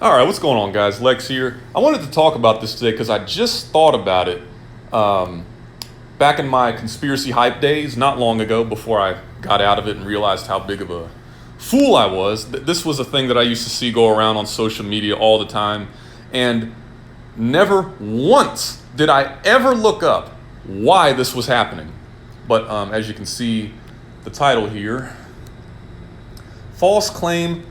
All right, what's going on, guys? Lex here. I wanted to talk about this today because I just thought about it back in my conspiracy hype days, not long ago, before I got out of it and realized how big of a fool I was. This was a thing that I used to see go around on social media all the time, and never once did I ever look up why this was happening. But as you can see, the title here, false claim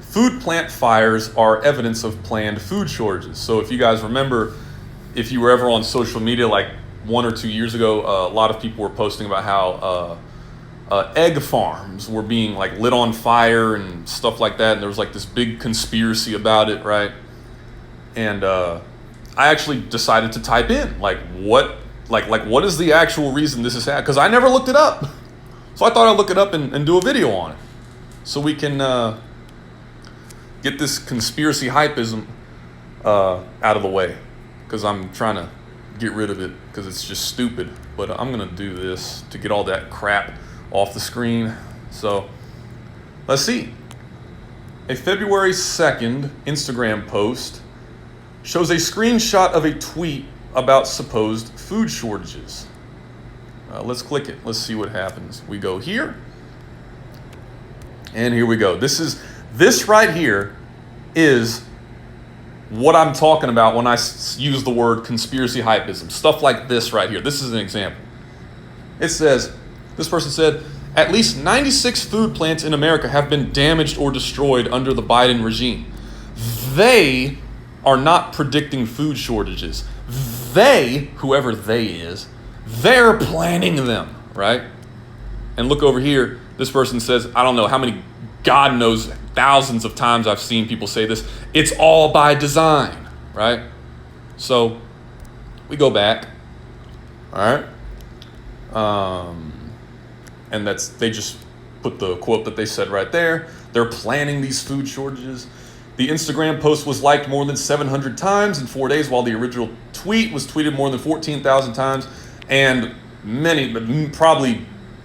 food plant fires are evidence of planned food shortages. So if you guys remember, if you were ever on social media like 1 or 2 years ago, a lot of people were posting about how egg farms were being like lit on fire and stuff like that. And there was like this big conspiracy about it, right? And I actually decided to type in what is the actual reason this is happening? Because I never looked it up. So I thought I'd look it up and do a video on it. So we can get this conspiracy hypeism out of the way, because I'm trying to get rid of it because it's just stupid. But I'm going to do this to get all that crap off the screen. So let's see. A February 2nd Instagram post shows a screenshot of a tweet about supposed food shortages. Let's click it. Let's see what happens. We go here. And here we go. This right here is what I'm talking about when I use the word conspiracy hypeism. Stuff like this right here. This is an example. It says, this person said, at least 96 food plants in America have been damaged or destroyed under the Biden regime. They are not predicting food shortages. They, whoever they is, they're planning them, right? And look over here. This person says, I don't know how many, God knows, thousands of times I've seen people say this. It's all by design, right? So we go back, all right? And they just put the quote that they said right there. They're planning these food shortages. The Instagram post was liked more than 700 times in 4 days, while the original tweet was tweeted more than 14,000 times. And probably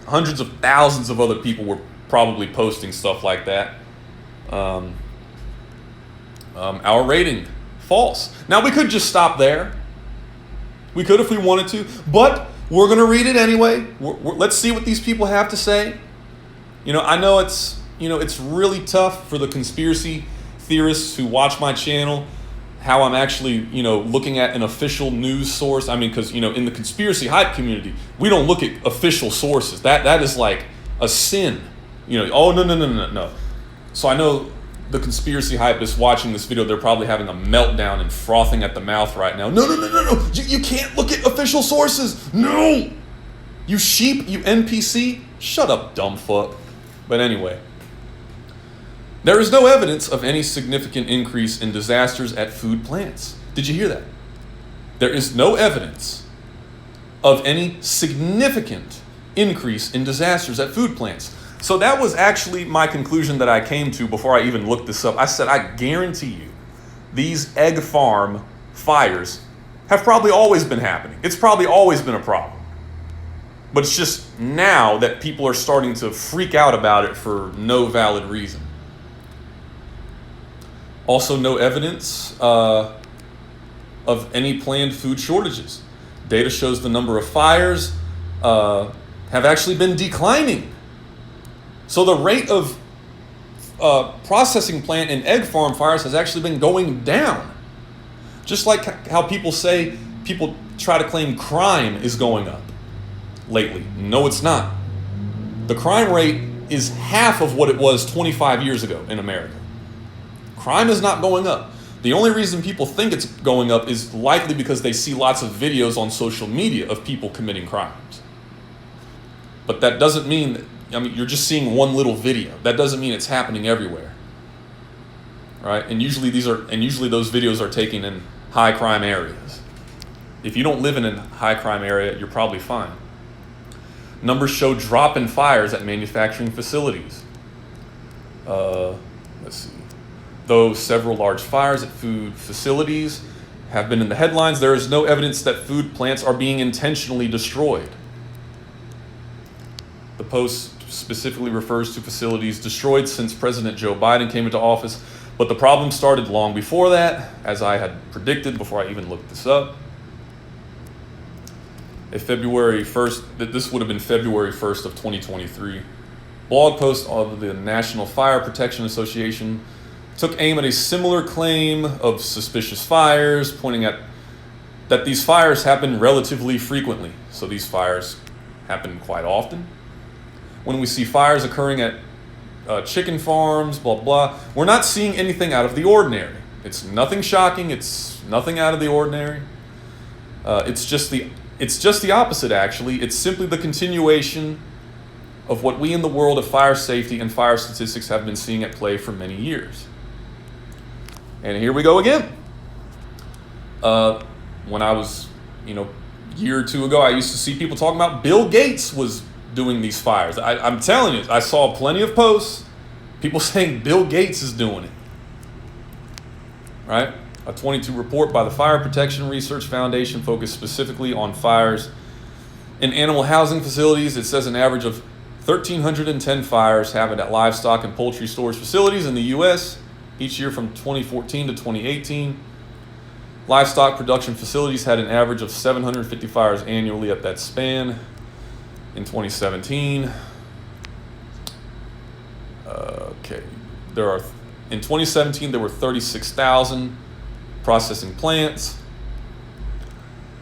hundreds of thousands of other people were probably posting stuff like that. Our rating, false. Now, we could just stop there. We could if we wanted to, but we're going to read it anyway. Let's see what these people have to say. I know it's really tough for the conspiracy theorists who watch my channel, how I'm actually, looking at an official news source. I mean, because, in the conspiracy hype community, we don't look at official sources. That is like a sin. Oh, no. So I know the conspiracy hype is watching this video. They're probably having a meltdown and frothing at the mouth right now. No. You can't look at official sources. No. You sheep, you NPC. Shut up, dumb fuck. But anyway. There is no evidence of any significant increase in disasters at food plants. Did you hear that? There is no evidence of any significant increase in disasters at food plants. So that was actually my conclusion that I came to before I even looked this up. I said, I guarantee you, these egg farm fires have probably always been happening. It's probably always been a problem. But it's just now that people are starting to freak out about it for no valid reason. Also, no evidence of any planned food shortages. Data shows the number of fires have actually been declining. So the rate of processing plant and egg farm fires has actually been going down. Just like how people try to claim crime is going up lately. No, it's not. The crime rate is half of what it was 25 years ago in America. Crime is not going up. The only reason people think it's going up is likely because they see lots of videos on social media of people committing crimes. But that doesn't mean you're just seeing one little video. That doesn't mean it's happening everywhere. Right? And usually those videos are taken in high crime areas. If you don't live in a high crime area, you're probably fine. Numbers show drop in fires at manufacturing facilities. Let's see. Though several large fires at food facilities have been in the headlines, there is no evidence that food plants are being intentionally destroyed. The post specifically refers to facilities destroyed since President Joe Biden came into office. But the problem started long before that, as I had predicted before I even looked this up. February 1st, this would have been February 1st of 2023, blog post of the National Fire Protection Association took aim at a similar claim of suspicious fires, pointing at that these fires happen relatively frequently. So these fires happen quite often. When we see fires occurring at chicken farms, blah, blah, we're not seeing anything out of the ordinary. It's nothing shocking. It's nothing out of the ordinary. It's just the opposite, actually. It's simply the continuation of what we in the world of fire safety and fire statistics have been seeing at play for many years. And here we go again. When I was, a year or two ago, I used to see people talking about Bill Gates was doing these fires. I'm telling you, I saw plenty of posts, people saying Bill Gates is doing it. Right? A 22 report by the Fire Protection Research Foundation focused specifically on fires in animal housing facilities. It says an average of 1,310 fires happened at livestock and poultry storage facilities in the U.S. each year from 2014 to 2018. Livestock production facilities had an average of 750 fires annually at that span. In 2017, in 2017 there were 36,000 processing plants.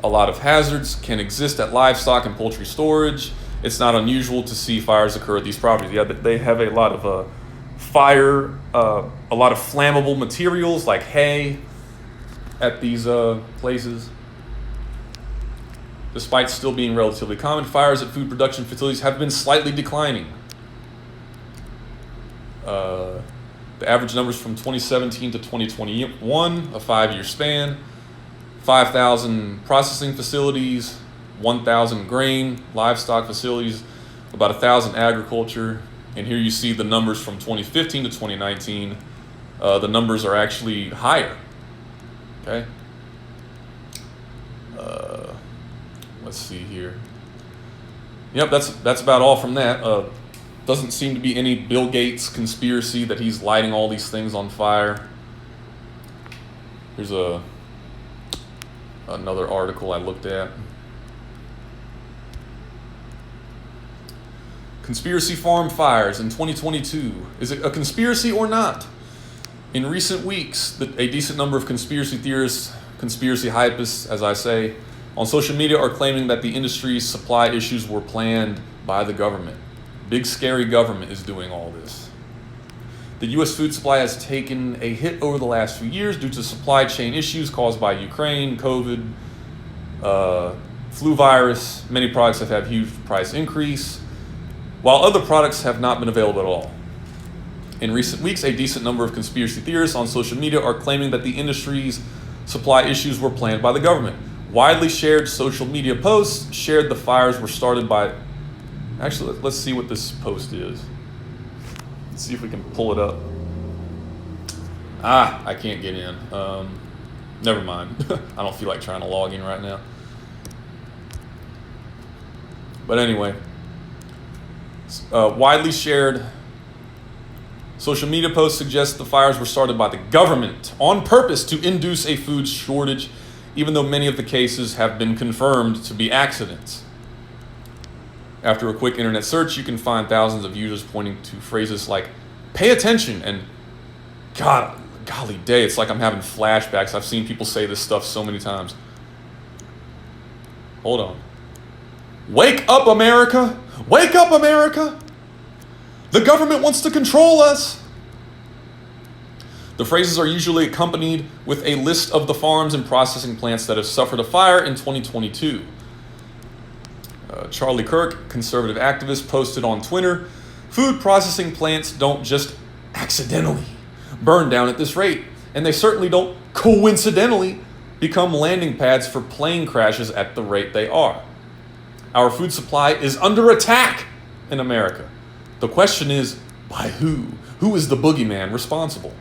A lot of hazards can exist at livestock and poultry storage. It's not unusual to see fires occur at these properties. Yeah, they have a lot of a lot of flammable materials like hay at these places. Despite still being relatively common, fires at food production facilities have been slightly declining. The average numbers from 2017 to 2021, a 5-year span, 5,000 processing facilities, 1,000 grain, livestock facilities, about 1,000 agriculture. And here you see the numbers from 2015 to 2019. The numbers are actually higher. Okay. Let's see here. Yep, that's about all from that. Doesn't seem to be any Bill Gates conspiracy that he's lighting all these things on fire. Here's another article I looked at. Conspiracy farm fires in 2022. Is it a conspiracy or not? In recent weeks, a decent number of conspiracy theorists, conspiracy hypists, as I say, on social media are claiming that the industry's supply issues were planned by the government. Big scary government is doing all this. The U.S. food supply has taken a hit over the last few years due to supply chain issues caused by Ukraine, COVID, flu virus. Many products have had huge price increase, while other products have not been available at all. In recent weeks, a decent number of conspiracy theorists on social media are claiming that the industry's supply issues were planned by the government. Widely shared social media posts shared the fires were started by... Actually, let's see what this post is. Let's see if we can pull it up. I can't get in. Never mind. I don't feel like trying to log in right now. But anyway, widely shared social media posts suggest the fires were started by the government on purpose to induce a food shortage, even though many of the cases have been confirmed to be accidents. After a quick internet search, you can find thousands of users pointing to phrases like, pay attention, and golly day, it's like I'm having flashbacks. I've seen people say this stuff so many times. Hold on. Wake up, America! Wake up, America! The government wants to control us! The phrases are usually accompanied with a list of the farms and processing plants that have suffered a fire in 2022. Charlie Kirk, conservative activist, posted on Twitter, food processing plants don't just accidentally burn down at this rate, and they certainly don't coincidentally become landing pads for plane crashes at the rate they are. Our food supply is under attack in America. The question is, by who? Who is the boogeyman responsible?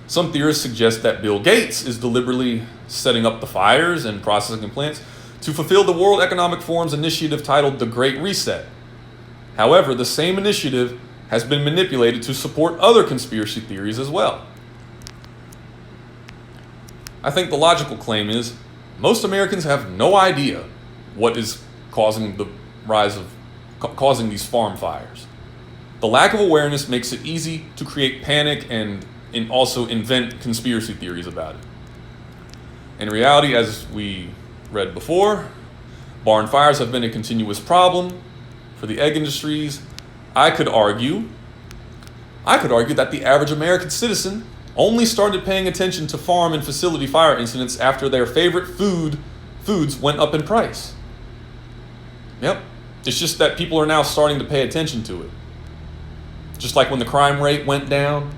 Some theorists suggest that Bill Gates is deliberately setting up the fires and processing plants to fulfill the World Economic Forum's initiative titled The Great Reset. However, the same initiative has been manipulated to support other conspiracy theories as well. I think the logical claim is most Americans have no idea what is causing the rise of causing these farm fires. The lack of awareness makes it easy to create panic and also invent conspiracy theories about it. In reality, as we read before, barn fires have been a continuous problem for the egg industries. I could argue that the average American citizen only started paying attention to farm and facility fire incidents after their favorite foods went up in price. Yep. It's just that people are now starting to pay attention to it. Just like when the crime rate went down,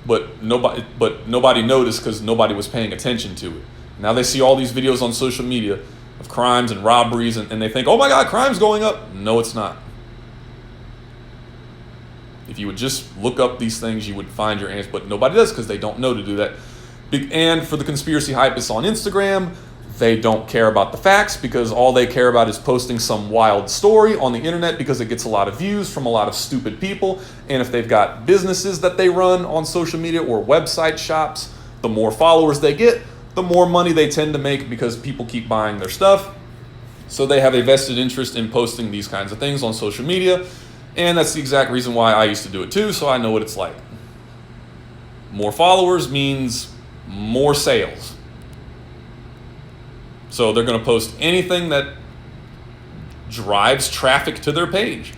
but nobody noticed because nobody was paying attention to it. Now they see all these videos on social media of crimes and robberies, and they think, oh my God, crime's going up. No, it's not. If you would just look up these things, you would find your answer, but nobody does because they don't know to do that. And for the conspiracy hypists on Instagram, they don't care about the facts because all they care about is posting some wild story on the internet because it gets a lot of views from a lot of stupid people. And if they've got businesses that they run on social media or website shops, the more followers they get, the more money they tend to make because people keep buying their stuff. So they have a vested interest in posting these kinds of things on social media. And that's the exact reason why I used to do it too, so I know what it's like. More followers means more sales. So they're going to post anything that drives traffic to their page.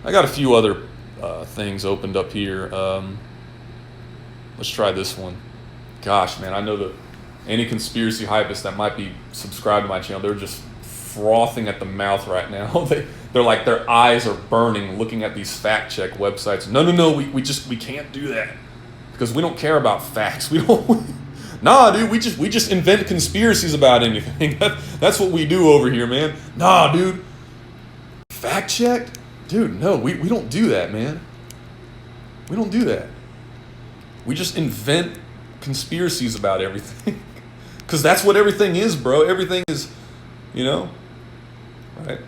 I got a few other things opened up here. Let's try this one. Gosh, man, I know that any conspiracy hypists that might be subscribed to my channel, they're just frothing at the mouth right now. They're like, their eyes are burning looking at these fact check websites. No, we can't do that because we don't care about facts. We don't. Nah, dude, we just invent conspiracies about anything. That's what we do over here, man. Nah, dude. Fact check? Dude, no, we don't do that, man. We don't do that. We just invent conspiracies about everything. Because that's what everything is, bro. Everything is, right?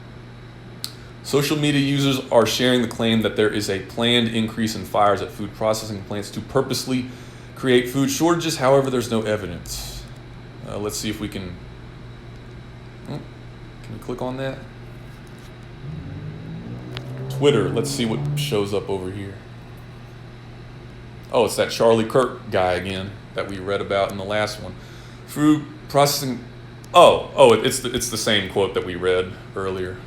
Social media users are sharing the claim that there is a planned increase in fires at food processing plants to purposely create food shortages. However, there's no evidence. Let's see if we can. Can we click on that? Twitter. Let's see what shows up over here. Oh, it's that Charlie Kirk guy again that we read about in the last one. Food processing. Oh, it's the same quote that we read earlier.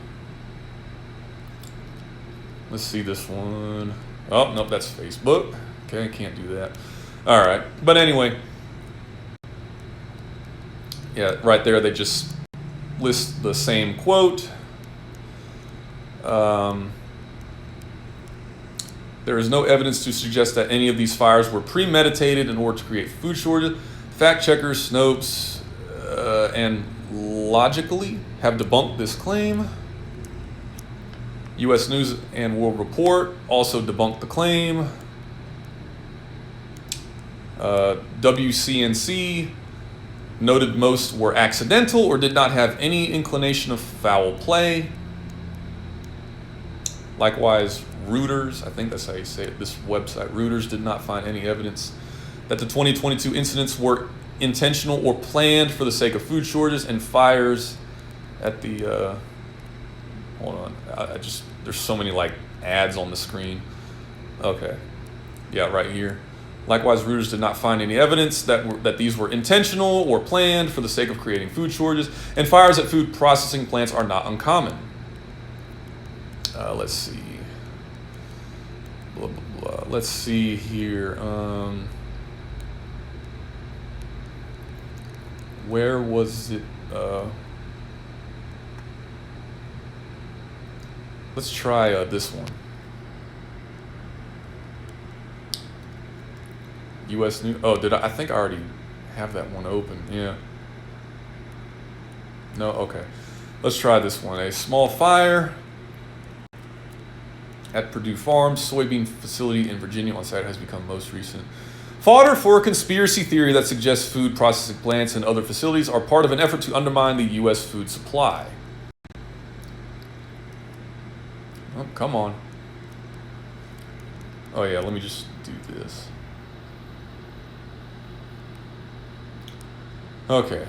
Let's see this one. Oh, nope, that's Facebook. Okay, I can't do that. All right, but anyway, yeah, right there they just list the same quote. There is no evidence to suggest that any of these fires were premeditated in order to create food shortage. Fact checkers, Snopes, and Logically have debunked this claim. U.S. News and World Report also debunked the claim. WCNC noted most were accidental or did not have any inclination of foul play. Likewise, Reuters, I think that's how you say it, this website, Reuters did not find any evidence that the 2022 incidents were intentional or planned for the sake of food shortages and fires at the, hold on, there's so many like ads on the screen. Okay, yeah, right here. Likewise, Reuters did not find any evidence that these were intentional or planned for the sake of creating food shortages, and fires at food processing plants are not uncommon. Let's see. Blah, blah, blah. Let's see here. Where was it? Let's try this one. U.S. News. Oh, I think I already have that one open. Yeah. No? Okay. Let's try this one. A small fire at Purdue Farms soybean facility in Virginia on site has become most recent fodder for a conspiracy theory that suggests food processing plants and other facilities are part of an effort to undermine the U.S. food supply. Oh, come on. Oh yeah, let me just do this. Okay.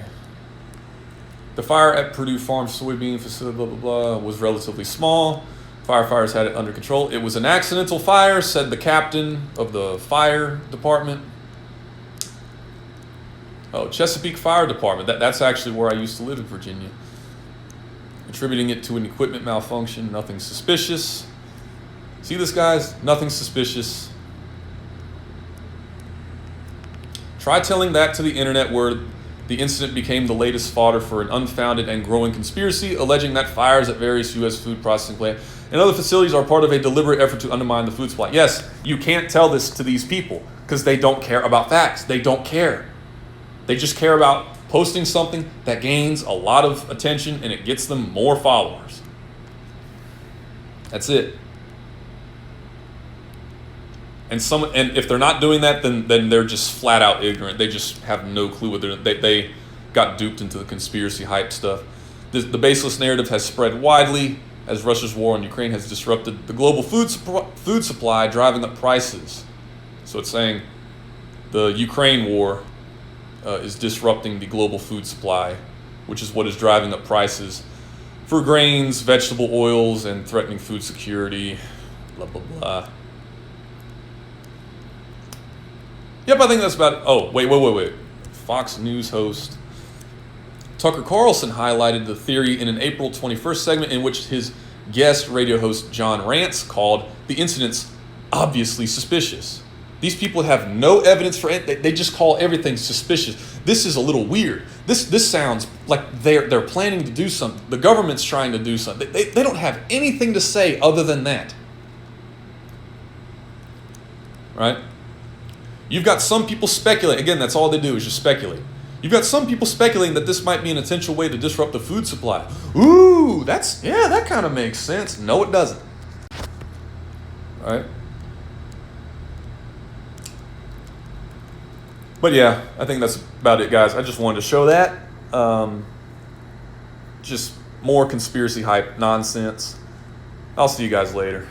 The fire at Purdue Farm soybean facility, blah, blah, blah, was relatively small. Firefighters had it under control. It was an accidental fire, said the captain of the fire department. Oh, Chesapeake Fire Department. That's actually where I used to live in Virginia. Attributing it to an equipment malfunction. Nothing suspicious. See this, guys? Nothing suspicious. Try telling that to the internet where the incident became the latest fodder for an unfounded and growing conspiracy alleging that fires at various U.S. food processing plants and other facilities are part of a deliberate effort to undermine the food supply. Yes, you can't tell this to these people because they don't care about facts. They don't care. They just care about posting something that gains a lot of attention and it gets them more followers. That's it. And if they're not doing that, then they're just flat out ignorant. They just have no clue what they got duped into the conspiracy hype stuff. The baseless narrative has spread widely as Russia's war on Ukraine has disrupted the global food supply, driving up prices. So it's saying the Ukraine war is disrupting the global food supply, which is what is driving up prices for grains, vegetable oils, and threatening food security. Blah blah blah. Yep, I think that's about it. Oh, wait. Fox News host Tucker Carlson highlighted the theory in an April 21st segment in which his guest radio host John Rance called the incidents obviously suspicious. These people have no evidence for it. They just call everything suspicious. This is a little weird. This sounds like they're planning to do something. The government's trying to do something. They don't have anything to say other than that. Right? You've got some people speculating. Again, that's all they do is just speculate. You've got some people speculating that this might be an intentional way to disrupt the food supply. Ooh, that kind of makes sense. No, it doesn't. All right? But yeah, I think that's about it, guys. I just wanted to show that. Just more conspiracy hype nonsense. I'll see you guys later.